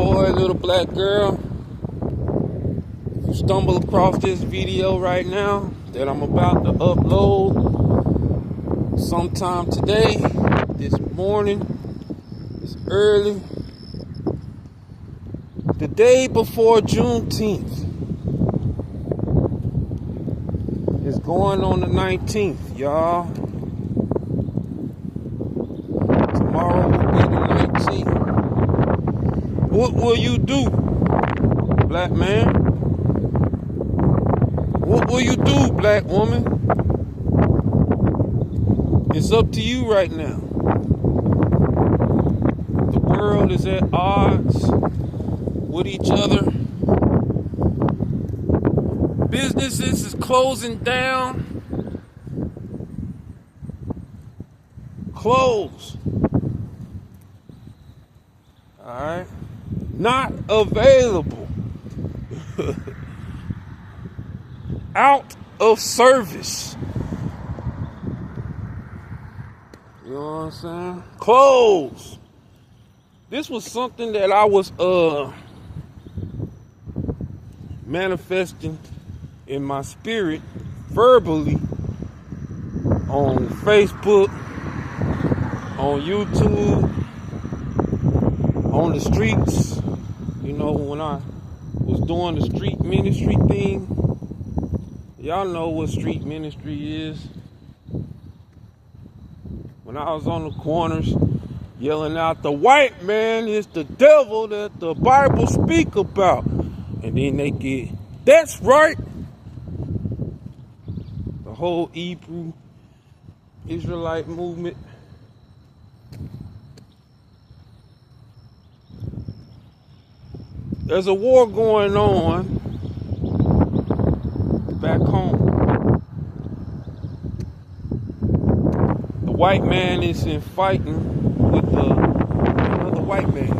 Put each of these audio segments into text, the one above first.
boy, little black girl. If you stumble across this video right now that I'm about to upload sometime today, this morning, it's early, the day before Juneteenth. It's going on the 19th, y'all. Tomorrow will be the 19th. What will you do, black man? What will you do, black woman? It's up to you right now. The world is at odds with each other. Businesses is closing down. Close. Alright? Not available. Out of service. You know what I'm saying? Close. This was something that I was manifesting in my spirit verbally on Facebook, on YouTube, on the streets. You know, when I was doing the street ministry thing, y'all know what street ministry is. When I was on the corners yelling out, the white man is the devil that the Bible speak about. And then they get, that's right. The whole Hebrew Israelite movement. There's a war going on back home. The white man is in fighting with another white man.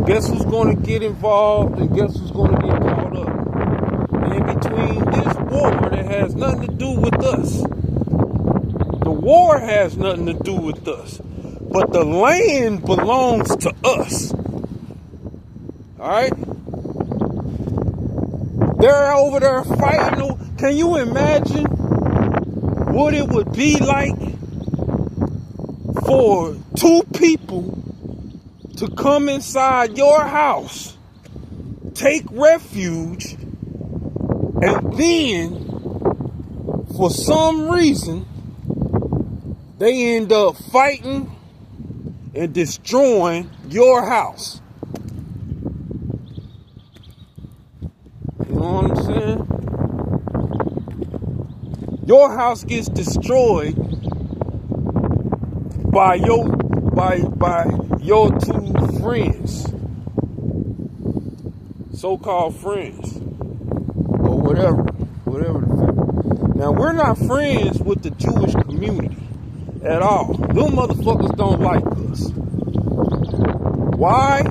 Guess who's going to get involved and guess who's going to get caught up? And in between this war that has nothing to do with us. The war has nothing to do with us. But the land belongs to us. Alright? They're over there fighting. Can you imagine what it would be like for two people to come inside your house, take refuge, and then for some reason they end up fighting and destroying your house? You know what I'm saying? Your house gets destroyed by your two friends, so-called friends, or whatever. Now, we're not friends with the Jewish community at all. Them motherfuckers don't like us. Why?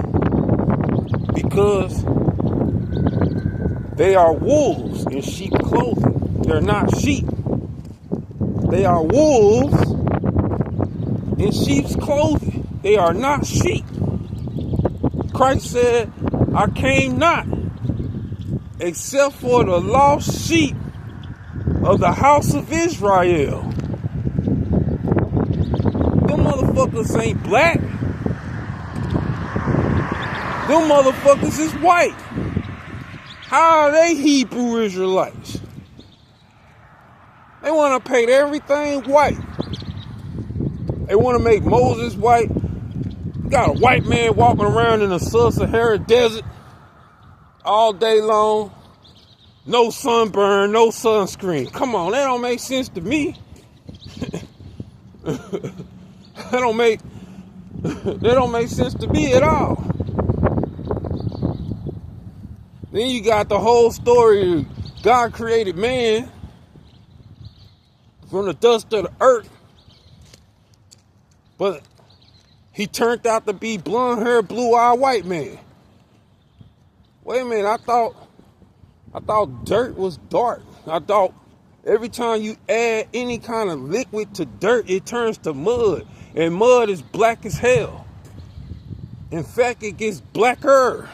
Because they are wolves in sheep clothing. They're not sheep. They are wolves in sheep's clothing. They are not sheep. Christ said, I came not except for the lost sheep of the house of Israel. Them motherfuckers ain't black. Them motherfuckers is white. How are they Hebrew Israelites? They want to paint everything white. They want to make Moses white. You got a white man walking around in the sub-Saharan desert all day long. No sunburn, no sunscreen. Come on, that don't make sense to me. That don't make sense to me at all. Then you got the whole story of God created man from the dust of the earth. But he turned out to be blonde-haired, blue-eyed white man. Wait a minute, I thought dirt was dark. I thought every time you add any kind of liquid to dirt, it turns to mud. And mud is black as hell. In fact, it gets blacker.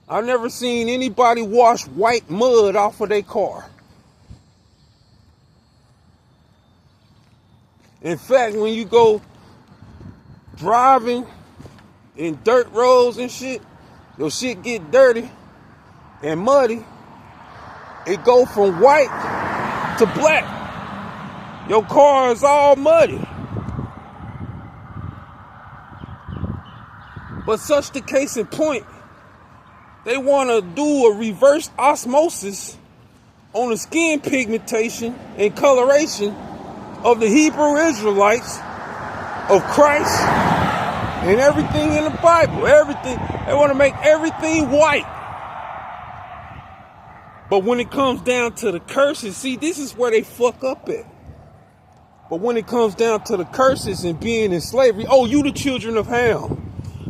I've never seen anybody wash white mud off of their car. In fact, when you go driving in dirt roads and shit, your shit get dirty and muddy. It go from white to black. Your car is all muddy. But such the case in point, they want to do a reverse osmosis on the skin pigmentation and coloration of the Hebrew Israelites, of Christ, and everything in the Bible. Everything. They want to make everything white. But when it comes down to the curses, see, this is where they fuck up at. But when it comes down to the curses and being in slavery, oh, you the children of Ham.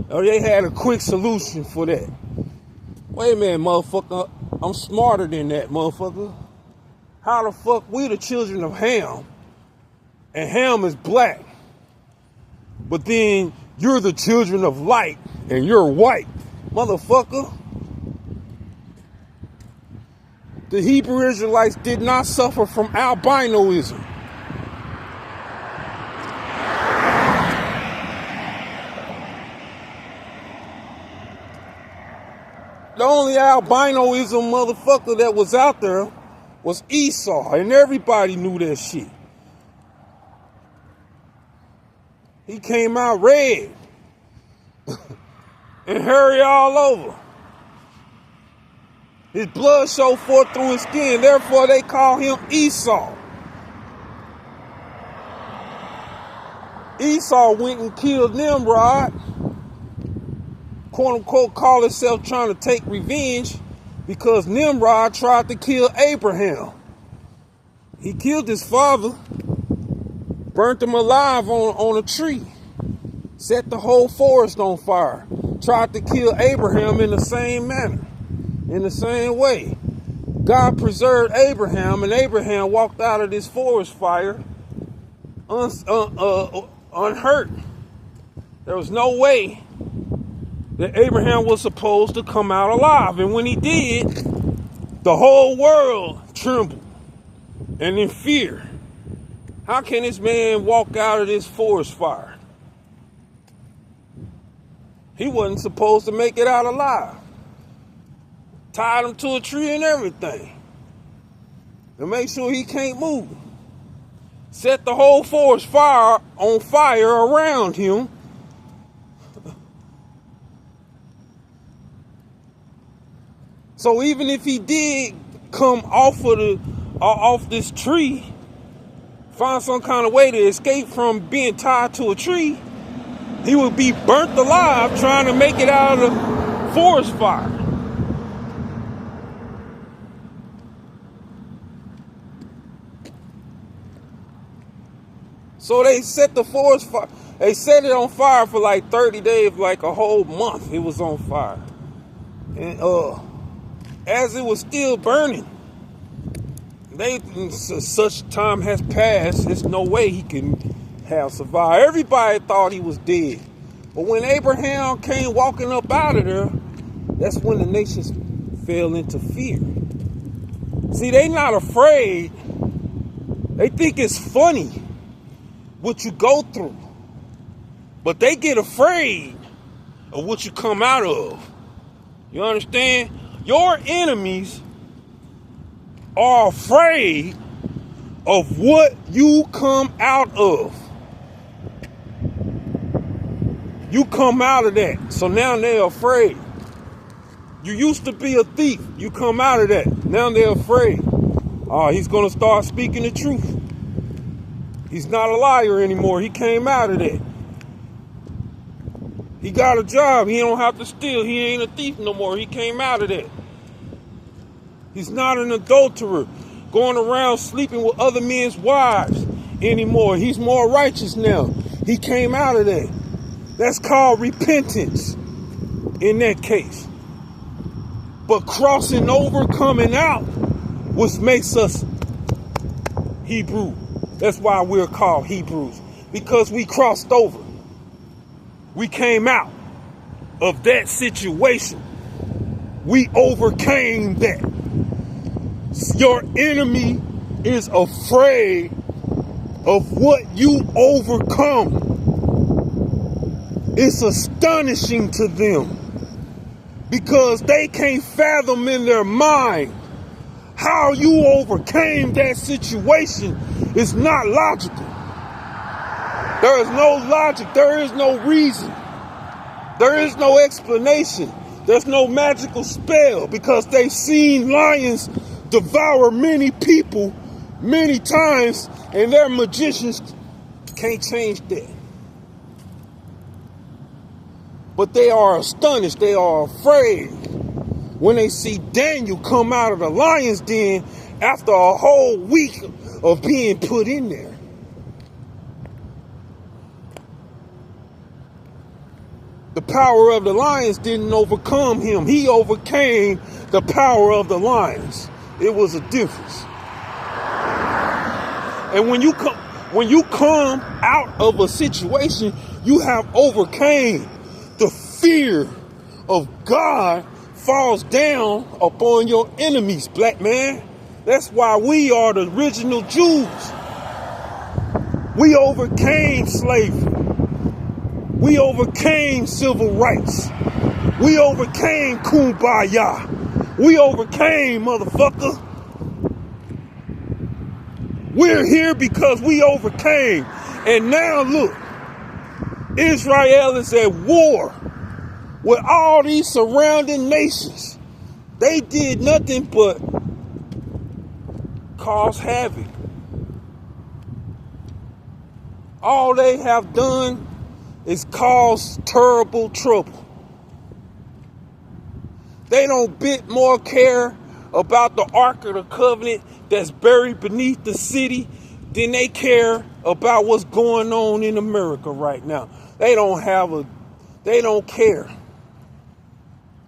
Oh, they had a quick solution for that. Wait a minute, motherfucker. I'm smarter than that, motherfucker. How the fuck we the children of Ham? And Ham is black. But then you're the children of light and you're white. Motherfucker. The Hebrew Israelites did not suffer from albinoism. The only albinoism motherfucker that was out there was Esau, and everybody knew that shit. He came out red and hairy all over. His blood showed forth through his skin, therefore they call him Esau. Esau went and killed Nimrod, quote unquote, call himself trying to take revenge because Nimrod tried to kill Abraham. He killed his father, burnt him alive on a tree, set the whole forest on fire, tried to kill Abraham in the same manner, in the same way. God preserved Abraham, and Abraham walked out of this forest fire unhurt. There was no way that Abraham was supposed to come out alive. And when he did, the whole world trembled and in fear. How can this man walk out of this forest fire? He wasn't supposed to make it out alive. Tied him to a tree and everything to make sure he can't move. Set the whole forest fire on fire around him. So even if he did come off this tree, find some kind of way to escape from being tied to a tree, he would be burnt alive trying to make it out of the forest fire. So they set the forest fire. They set it on fire for like 30 days, like a whole month. It was on fire. And as it was still burning, such time has passed, there's no way he can have survived. Everybody thought he was dead. But when Abraham came walking up out of there, that's when the nations fell into fear. See, they not afraid. They think it's funny what you go through. But they get afraid of what you come out of. You understand? Your enemies are afraid of what you come out of. You come out of that. So now they're afraid. You used to be a thief. You come out of that. Now they're afraid. He's going to start speaking the truth. He's not a liar anymore. He came out of that. He got a job. He don't have to steal. He ain't a thief no more. He came out of that. He's not an adulterer, going around sleeping with other men's wives anymore. He's more righteous now. He came out of that. That's called repentance in that case. But crossing over, coming out, which makes us Hebrew. That's why we're called Hebrews, because we crossed over. We came out of that situation. We overcame that. Your enemy is afraid of what you overcome. It's astonishing to them because they can't fathom in their mind how you overcame that situation. Is not logical. There is no logic. There is no reason. There is no explanation. There's no magical spell because they've seen lions devour many people many times, and their magicians can't change that. But they are astonished. They are afraid when they see Daniel come out of the lion's den after a whole week of being put in there. The power of the lions didn't overcome him. He overcame the power of the lions. It was a difference. And when you come out of a situation, you have overcame. The fear of God falls down upon your enemies, black man. That's why we are the original Jews. We overcame slavery. We overcame civil rights. We overcame kumbaya. We overcame, motherfucker. We're here because we overcame. And now look, Israel is at war with all these surrounding nations. They did nothing but cause havoc. All they have done is cause terrible trouble. They don't bit more care about the Ark of the Covenant that's buried beneath the city than they care about what's going on in America right now. They don't care.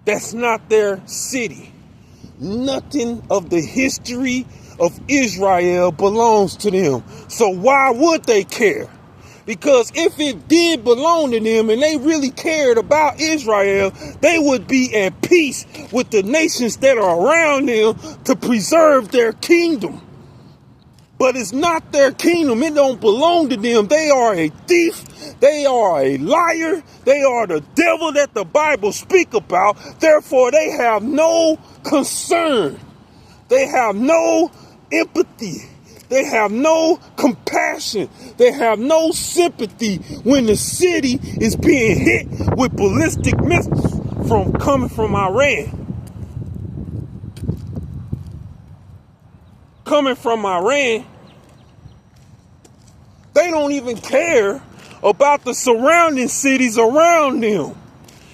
That's not their city. Nothing of the history of Israel belongs to them. So why would they care? Because if it did belong to them and they really cared about Israel, they would be at peace with the nations that are around them to preserve their kingdom. But it's not their kingdom. It don't belong to them. They are a thief. They are a liar. They are the devil that the Bible speaks about. Therefore, they have no concern. They have no empathy. They have no compassion. They have no sympathy when the city is being hit with ballistic missiles coming from Iran. Coming from Iran, they don't even care about the surrounding cities around them.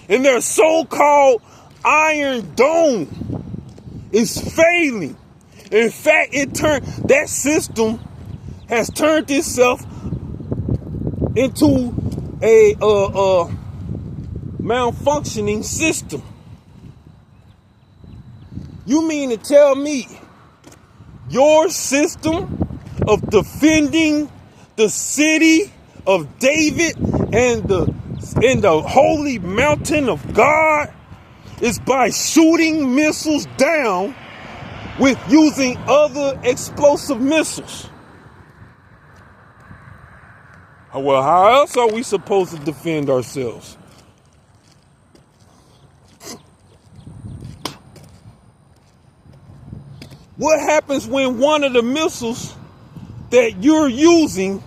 And their so-called Iron Dome is failing. In fact, that system has turned itself into a malfunctioning system. You mean to tell me your system of defending the city of David and the holy mountain of God is by shooting missiles down with using other explosive missiles? Well, how else are we supposed to defend ourselves? What happens when one of the missiles that you're using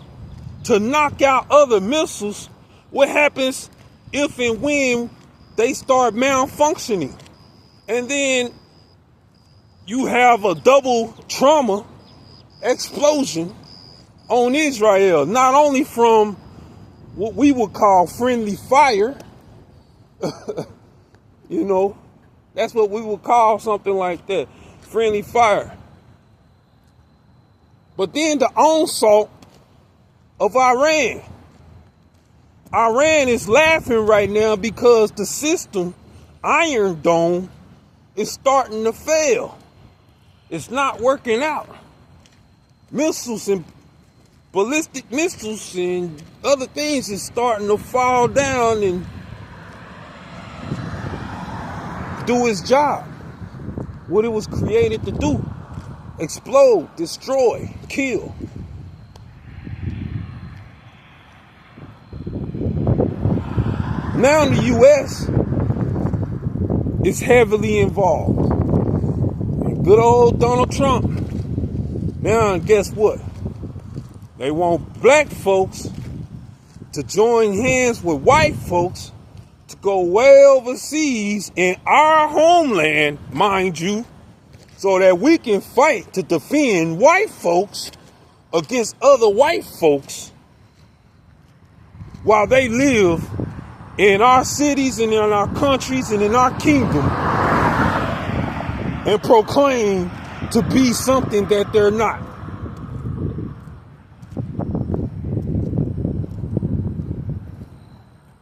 to knock out other missiles, what happens if and when they start malfunctioning? And then you have a double trauma explosion on Israel, not only from what we would call friendly fire, you know, that's what we would call something like that, friendly fire. But then the onslaught of Iran. Iran is laughing right now because the system, Iron Dome, is starting to fail. It's not working out. Missiles ballistic missiles and other things is starting to fall down and do its job. What it was created to do. Explode, destroy, kill. Now the U.S. is heavily involved. And good old Donald Trump. Now guess what? They want black folks to join hands with white folks to go way overseas in our homeland, mind you, so that we can fight to defend white folks against other white folks while they live in our cities and in our countries and in our kingdom and proclaim to be something that they're not.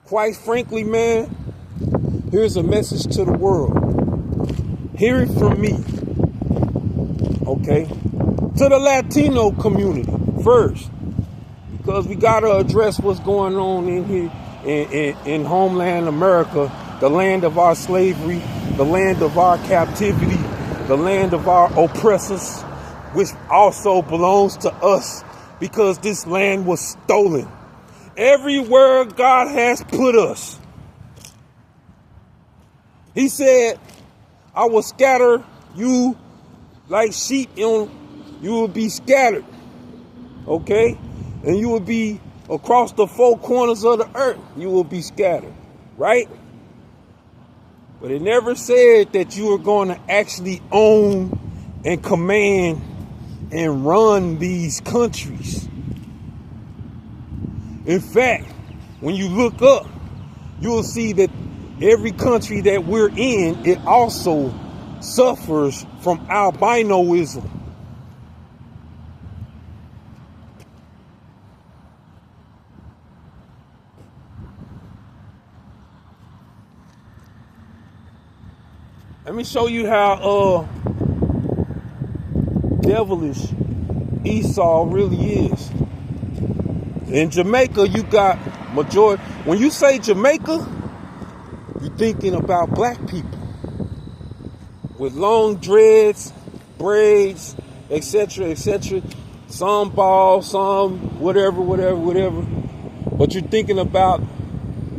Quite frankly, man, here's a message to the world. Hear it from me, okay? To the Latino community first, because we gotta address what's going on in here in homeland America, the land of our slavery, the land of our captivity, the land of our oppressors, which also belongs to us because this land was stolen. Everywhere God has put us. He said, I will scatter you like sheep. You will be scattered. Okay? And you will be across the four corners of the earth. You will be scattered. Right? But it never said that you were going to actually own and command and run these countries. In fact, when you look up, you will see that every country that we're in, it also suffers from albinoism. Let me show you how devilish Esau really is. In Jamaica, you got majority. When you say Jamaica, you're thinking about black people with long dreads, braids, etc., etc. Some bald, some whatever. But you're thinking about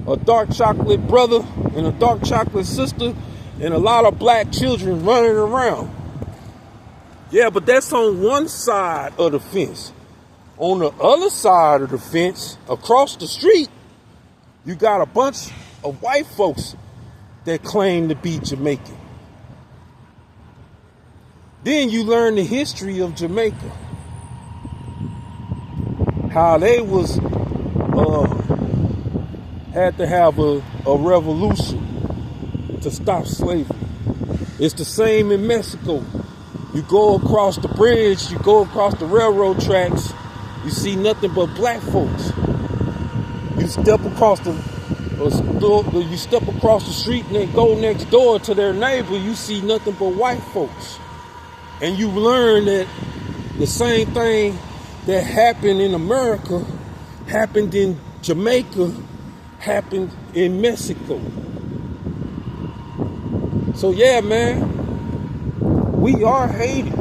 a dark chocolate brother and a dark chocolate sister and a lot of black children running around. Yeah, but that's on one side of the fence. On the other side of the fence, across the street, you got a bunch of white folks that claim to be Jamaican. Then you learn the history of Jamaica. How they was had to have a revolution to stop slavery. It's the same in Mexico. You go across the bridge, you go across the railroad tracks, you see nothing but black folks. You step across the street and then go next door to their neighbor, you see nothing but white folks. And you learn that the same thing that happened in America happened in Jamaica, happened in Mexico. So yeah, man, we are hated.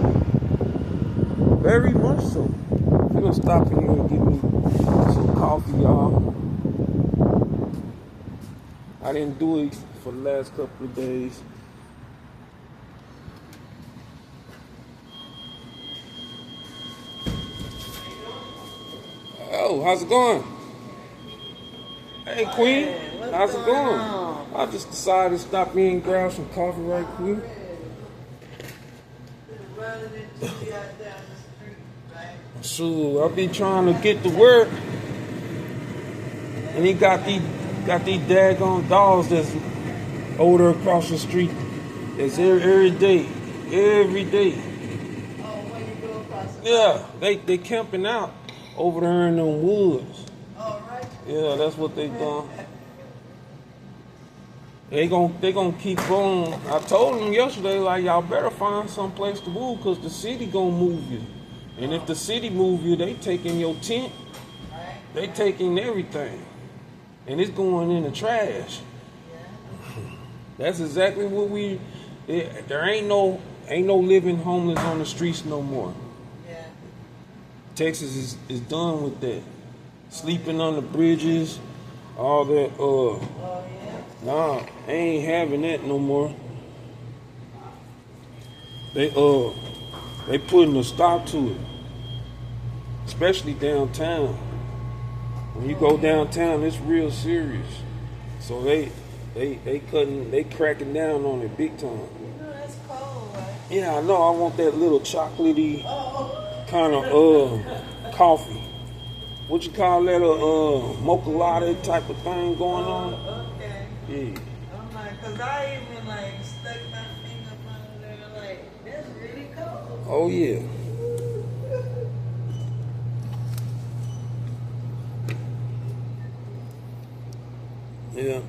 Very much so. I'm gonna stop in here and get me some coffee, y'all. I didn't do it for the last couple of days. Oh, how's it going? Hey, Queen. How's it going? I just decided to stop in and grab some coffee right quick. So I've been trying to get to work, and he got these daggone dogs that's over across the street. That's every day. Yeah, they camping out over there in them woods. Yeah, that's what they done. They gonna keep going. I told them yesterday, like, y'all better find some place to move, cause the city gonna move you. And if the city move you, they taking your tent, they taking everything, and it's going in the trash. That's exactly what there ain't no living homeless on the streets no more. Texas is done with that. Sleeping on the bridges, all that. Nah, they ain't having that no more. They putting a stop to it, especially downtown. When you go downtown, it's real serious. So they cracking down on it big time. That's cold, right? Yeah, I know. I want that little chocolatey kind of coffee. What you call that? Mocha latte type of thing going on. Okay. Yeah. I'm like, cause I even stuck my finger up under there, that's really cold. Oh yeah. Yeah.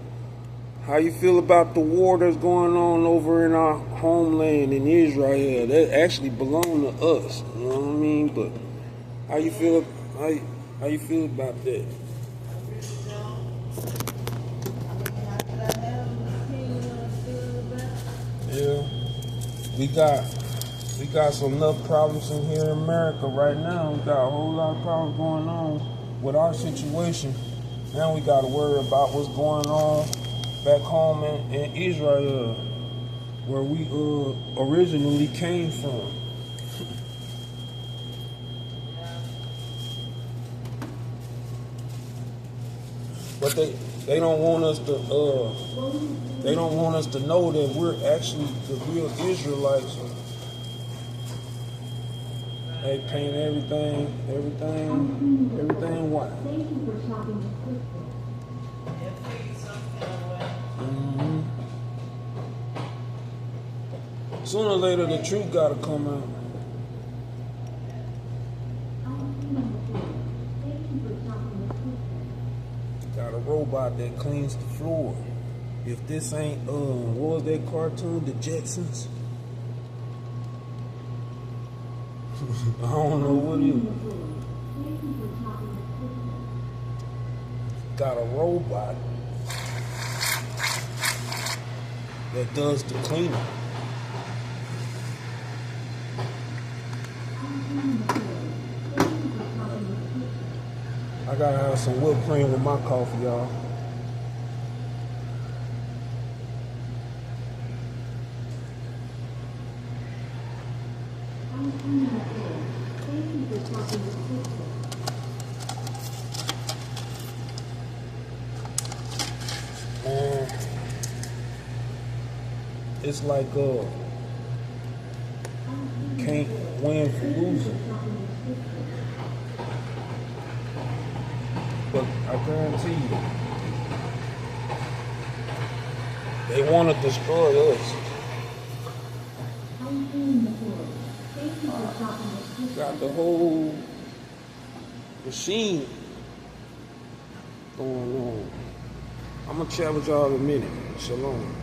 How you feel about the war that's going on over in our homeland in Israel? That actually belong to us. You know what I mean? But how you feel? How you feel about that? Yeah. We got some enough problems in here in America right now. We got a whole lot of problems going on with our situation. Now we got to worry about what's going on back home in Israel, where we originally came from. But they don't want us to know that we're actually the real Israelites. They paint everything white. Mm-hmm. Sooner or later, the truth gotta come out. Got a robot that cleans the floor. If this ain't what was that cartoon, the Jetsons? I don't know what it is. Got a robot that does the cleaning. I gotta have some whipped cream with my coffee, y'all. Man, it's like can't win for losing. But I guarantee you, they want to destroy us. Got the whole machine going on. I'm gonna chat with y'all in a minute. Shalom.